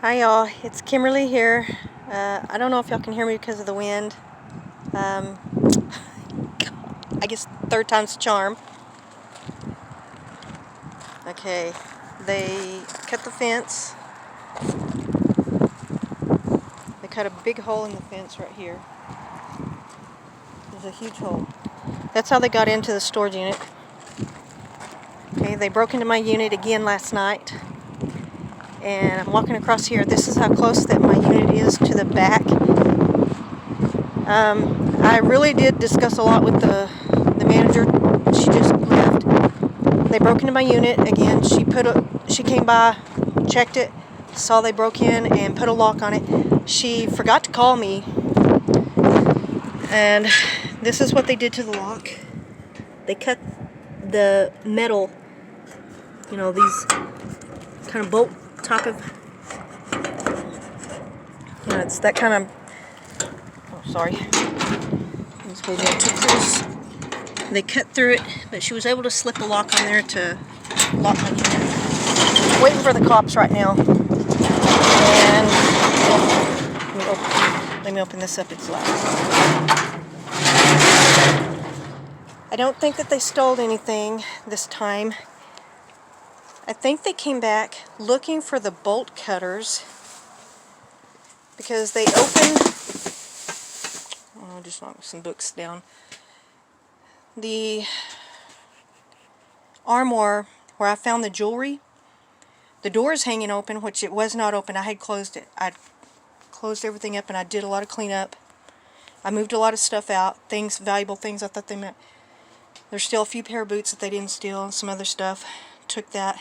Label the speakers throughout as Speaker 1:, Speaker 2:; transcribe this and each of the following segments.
Speaker 1: Hi y'all, it's Kimberly here. I don't know if y'all can hear me because of the wind. I guess third time's a charm. Okay, they cut the fence. They cut a big hole in the fence right here. There's a huge hole. That's how they got into the storage unit. Okay, they broke into my unit again last night. And I'm walking across here. This is how close that my unit is to the back. I really did discuss a lot with the manager. She just left. They broke into my unit again. She came by, checked it, saw they broke in, and put a lock on it. She forgot to call me, and this is what they did to the lock. They cut the metal, these kind of bolt top of, it's that kind of. Oh, sorry. This way they took this. They cut through it, but she was able to slip a lock on there to lock my unit. Waiting for the cops right now. And let me open this up. It's loud. I don't think that they stole anything this time. I think they came back looking for the bolt cutters because they opened. Just knock some books down. The armoire where I found the jewelry, the door is hanging open, which it was not open. I had closed it. I closed everything up and I did a lot of cleanup. I moved a lot of stuff out, valuable things I thought they meant. There's still a few pair of boots that they didn't steal and some other stuff. Took that.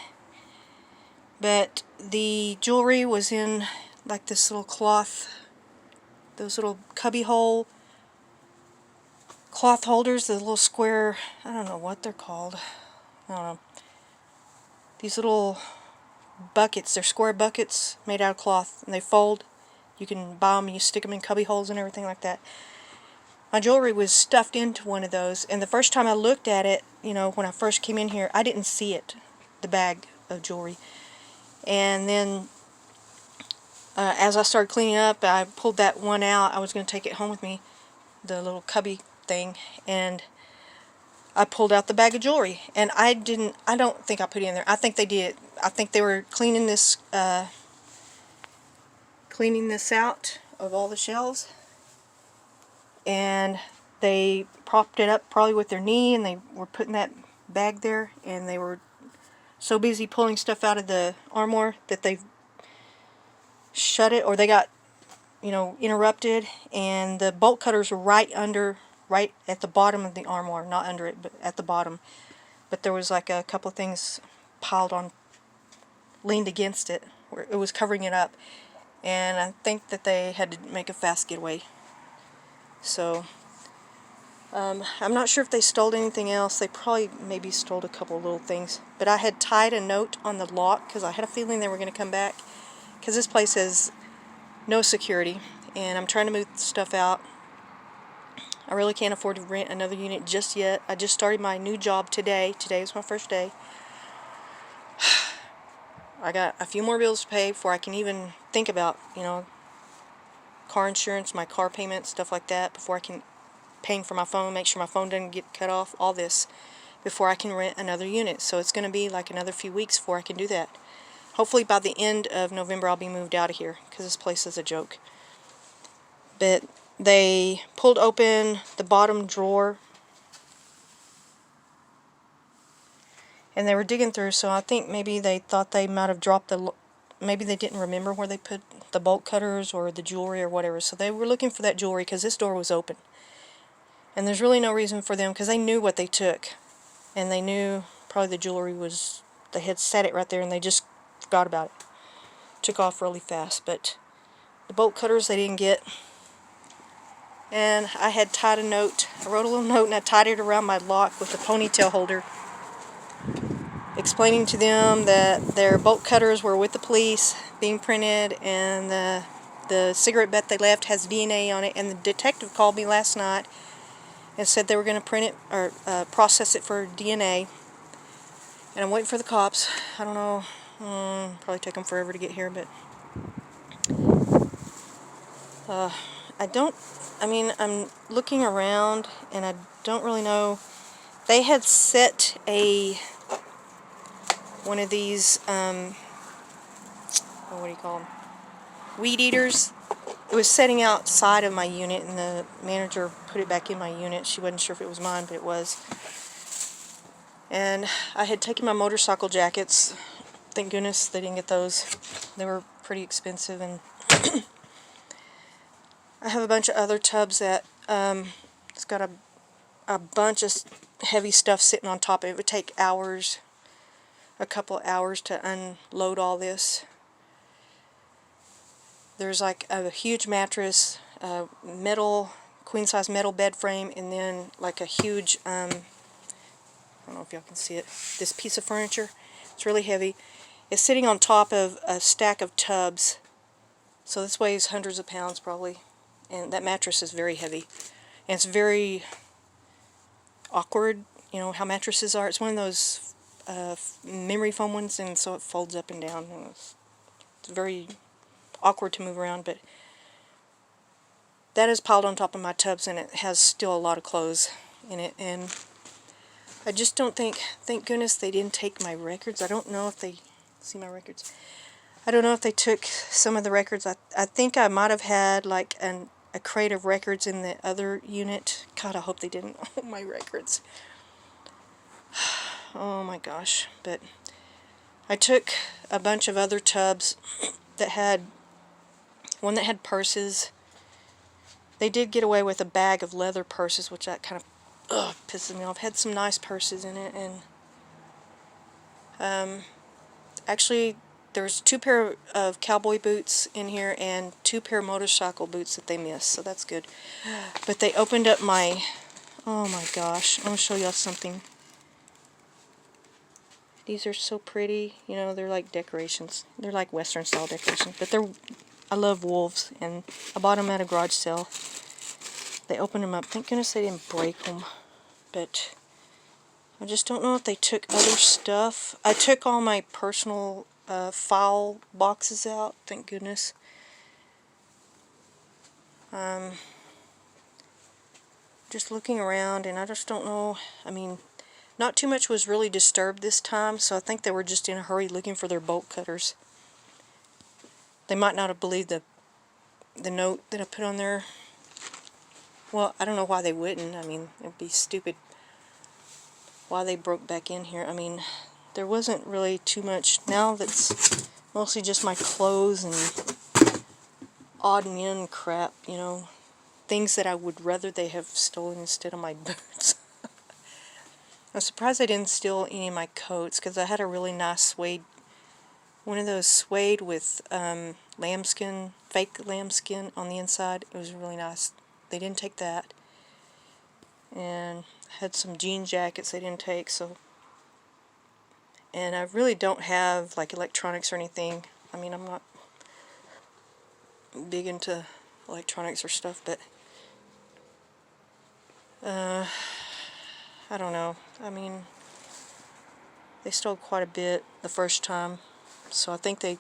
Speaker 1: But the jewelry was in like this little cloth, those little cubby hole cloth holders, the little square, I don't know what they're called. I don't know. These little buckets, they're square buckets made out of cloth and they fold. You can buy them and you stick them in cubby holes and everything like that. My jewelry was stuffed into one of those, and the first time I looked at it, when I first came in here, I didn't see it, the bag of jewelry. And then as I started cleaning up, I pulled that one out. I was going to take it home with me, the little cubby thing, and I pulled out the bag of jewelry. And I don't think I put it in there. I think they did. I think they were cleaning this out of all the shelves. And they propped it up probably with their knee, and they were putting that bag there, and they were so busy pulling stuff out of the armoire that they shut it, or they got interrupted, and the bolt cutters were right at the bottom of the armoire, not under it, but at the bottom. But there was like a couple of things leaned against it, where it was covering it up, and I think that they had to make a fast getaway. So I'm not sure if they stole anything else. They probably maybe stole a couple of little things. But I had tied a note on the lock because I had a feeling they were going to come back. Because this place has no security, and I'm trying to move stuff out. I really can't afford to rent another unit just yet. I just started my new job today. Today is my first day. I got a few more bills to pay before I can even think about, car insurance, my car payment, stuff like that, before I can paying for my phone, make sure my phone doesn't get cut off, all this, before I can rent another unit. So it's going to be like another few weeks before I can do that. Hopefully by the end of November I'll be moved out of here, because this place is a joke. But they pulled open the bottom drawer, and they were digging through, so I think maybe they thought they might have dropped maybe they didn't remember where they put the bolt cutters or the jewelry or whatever, so they were looking for that jewelry because this door was open. And there's really no reason for them, because they knew what they took, and they knew probably the jewelry was, they had set it right there and they just forgot about it. Took off really fast, but the bolt cutters they didn't get. And I had tied a note, I wrote a little note and I tied it around my lock with a ponytail holder, explaining to them that their bolt cutters were with the police being printed, and the cigarette butt they left has DNA on it, and the detective called me last night and said they were going to print it or process it for DNA. And I'm waiting for the cops. I don't know, probably take them forever to get here, but I'm looking around and I don't really know. They had set one of these, what do you call them? Weed eaters. It was setting outside of my unit, and the manager put it back in my unit. She wasn't sure if it was mine, but it was. And I had taken my motorcycle jackets. Thank goodness they didn't get those. They were pretty expensive, and I have a bunch of other tubs that it's got a bunch of heavy stuff sitting on top of it. It would take hours, a couple of hours to unload all this. There's like a huge mattress, metal, queen-size metal bed frame, and then like a huge, I don't know if y'all can see it, this piece of furniture. It's really heavy. It's sitting on top of a stack of tubs, so this weighs hundreds of pounds probably, and that mattress is very heavy. And it's very awkward, you know how mattresses are. It's one of those memory foam ones, and so it folds up and down. It's very awkward to move around, but that is piled on top of my tubs, and it has still a lot of clothes in it. And I just don't think, thank goodness they didn't take my records. I don't know if they, see my records, I don't know if they took some of the records. I think I might have had like a crate of records in the other unit. God, I hope they didn't. Oh, my records. Oh my gosh. But I took a bunch of other tubs that had, one that had purses. They did get away with a bag of leather purses, which that kind of pisses me off. Had some nice purses in it, and actually there's 2 pair of cowboy boots in here and 2 pair of motorcycle boots that they missed, so that's good. But they opened up my, oh my gosh, I'm going to show y'all something. These are so pretty, you know, they're like decorations. They're like Western style decorations, but I love wolves, and I bought them at a garage sale. They opened them up. Thank goodness they didn't break them, but I just don't know if they took other stuff. I took all my personal file boxes out, thank goodness. Just looking around, and I just don't know. I mean, not too much was really disturbed this time, so I think they were just in a hurry looking for their bolt cutters. They might not have believed the note that I put on there. Well, I don't know why they wouldn't. I mean, it would be stupid why they broke back in here. I mean, there wasn't really too much. Now that's mostly just my clothes and odd and end crap, you know. Things that I would rather they have stolen instead of my boots. I'm surprised I didn't steal any of my coats, because I had a really nice suede, one of those suede with lambskin, fake lambskin on the inside. It was really nice. They didn't take that. And I had some jean jackets they didn't take, so. And I really don't have like electronics or anything. I mean, I'm not big into electronics or stuff, but I don't know. I mean, they stole quite a bit the first time, so I think they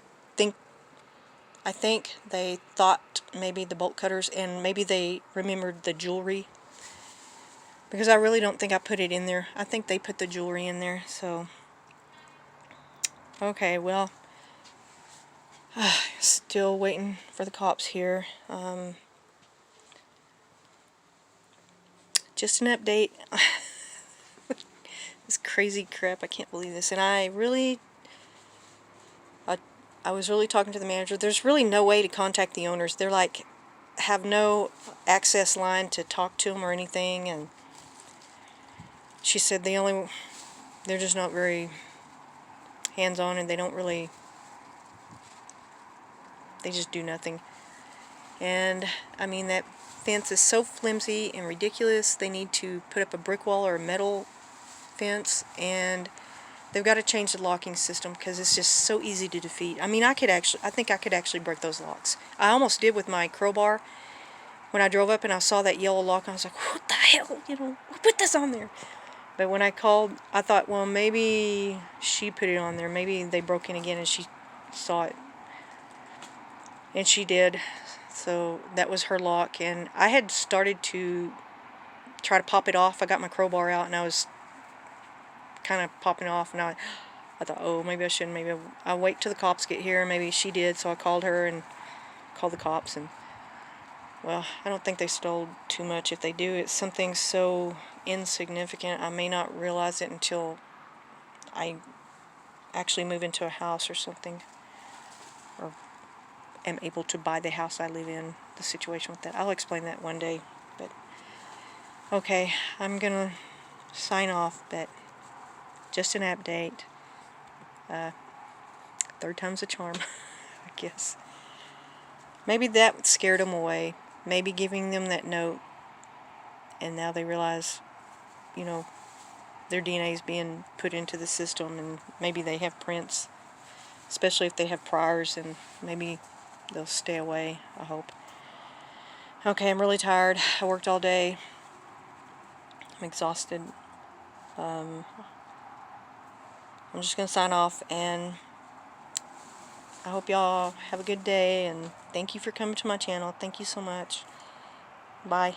Speaker 1: thought maybe the bolt cutters, and maybe they remembered the jewelry, because I really don't think I put it in there. I think they put the jewelry in there. So okay, well, still waiting for the cops here. Just an update. This crazy crap, I can't believe this. And I was really talking to the manager. There's really no way to contact the owners. They're like, have no access line to talk to them or anything. And she said they're just not very hands-on, and they just do nothing. And I mean, that fence is so flimsy and ridiculous. They need to put up a brick wall or a metal fence, and they've got to change the locking system, because it's just so easy to defeat. I mean, I think I could actually break those locks. I almost did with my crowbar. When I drove up and I saw that yellow lock, I was like, what the hell, you know, who put this on there? But when I called, I thought, well, maybe she put it on there. Maybe they broke in again and she saw it. And she did. So that was her lock, and I had started to try to pop it off. I got my crowbar out and I was kind of popping off, and I thought, oh, maybe I shouldn't. Maybe I'll wait till the cops get here. Maybe she did, so I called her and called the cops, and well, I don't think they stole too much. If they do, it's something so insignificant I may not realize it until I actually move into a house or something, or am able to buy the house I live in. The situation with that, I'll explain that one day. But okay, I'm gonna sign off, but just an update. Third time's a charm, I guess. Maybe that scared them away. Maybe giving them that note, and now they realize, you know, their DNA is being put into the system, and maybe they have prints, especially if they have priors, and maybe they'll stay away, I hope. Okay, I'm really tired. I worked all day. I'm exhausted. I'm just going to sign off, and I hope y'all have a good day, and thank you for coming to my channel. Thank you so much. Bye.